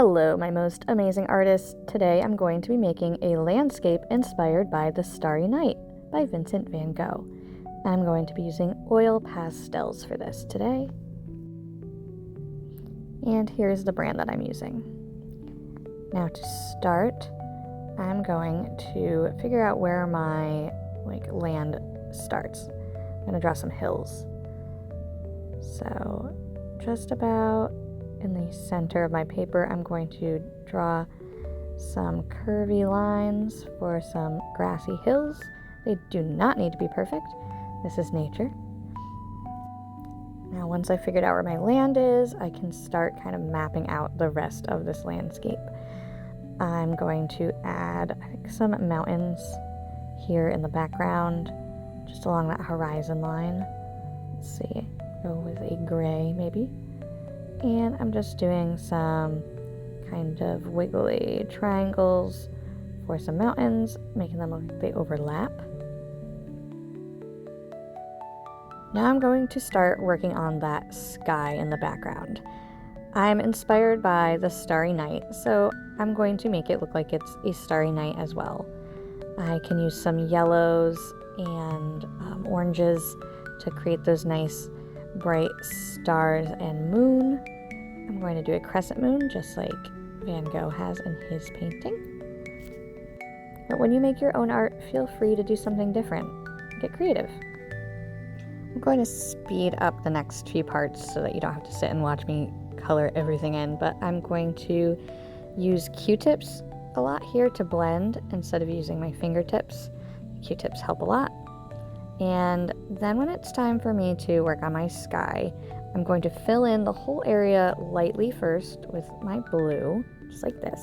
Hello, my most amazing artists. Today I'm going to be making a landscape inspired by The Starry Night by Vincent van Gogh. I'm going to be using oil pastels for this today. And here's the brand that I'm using. Now to start, I'm going to figure out where my land starts. I'm going to draw some hills. So just about in the center of my paper, I'm going to draw some curvy lines for some grassy hills. They do not need to be perfect. This is nature. Now, once I figured out where my land is, I can start kind of mapping out the rest of this landscape. I'm going to add, some mountains here in the background, just along that horizon line. Let's see, go with a gray maybe. And I'm just doing some kind of wiggly triangles for some mountains, making them look like they overlap. Now I'm going to start working on that sky in the background. I'm inspired by The Starry Night, so I'm going to make it look like it's a starry night as well. I can use some yellows and oranges to create those nice bright stars and moon. I'm going to do a crescent moon just like Van Gogh has in his painting. But when you make your own art, feel free to do something different. Get creative. I'm going to speed up the next few parts so that you don't have to sit and watch me color everything in, but I'm going to use Q-tips a lot here to blend instead of using my fingertips. Q-tips help a lot. And then when it's time for me to work on my sky, I'm going to fill in the whole area lightly first with my blue, just like this.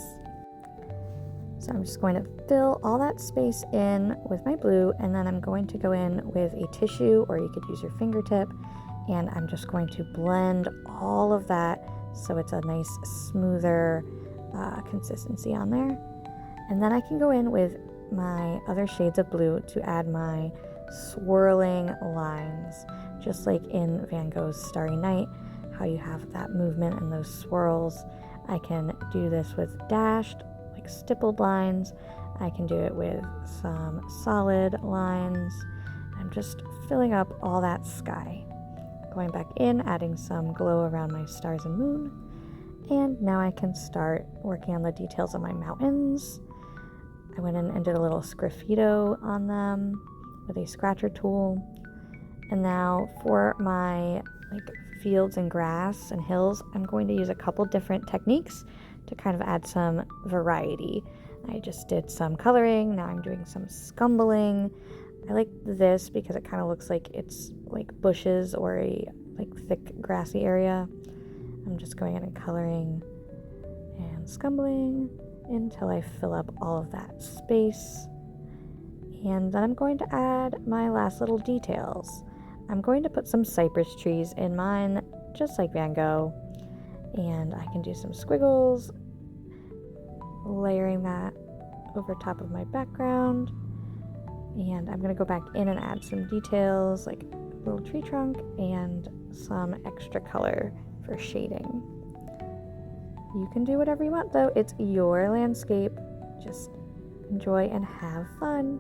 So I'm just going to fill all that space in with my blue, and then I'm going to go in with a tissue, or you could use your fingertip, and I'm just going to blend all of that so it's a nice smoother consistency on there. And then I can go in with my other shades of blue to add my swirling lines, just like in Van Gogh's Starry Night, how you have that movement and those swirls. I can do this with dashed, like stippled lines. I can do it with some solid lines. I'm just filling up all that sky. Going back in, adding some glow around my stars and moon. And now I can start working on the details of my mountains. I went in and did a little sgraffito on them with a scratcher tool. And now for my fields and grass and hills, I'm going to use a couple different techniques to kind of add some variety. I just did some coloring, now I'm doing some scumbling. I like this because it kind of looks like it's like bushes or a thick grassy area. I'm just going in and coloring and scumbling until I fill up all of that space. And then I'm going to add my last little details. I'm going to put some cypress trees in mine, just like Van Gogh. And I can do some squiggles, layering that over top of my background. And I'm going to go back in and add some details, like a little tree trunk and some extra color for shading. You can do whatever you want though. It's your landscape. Just enjoy and have fun.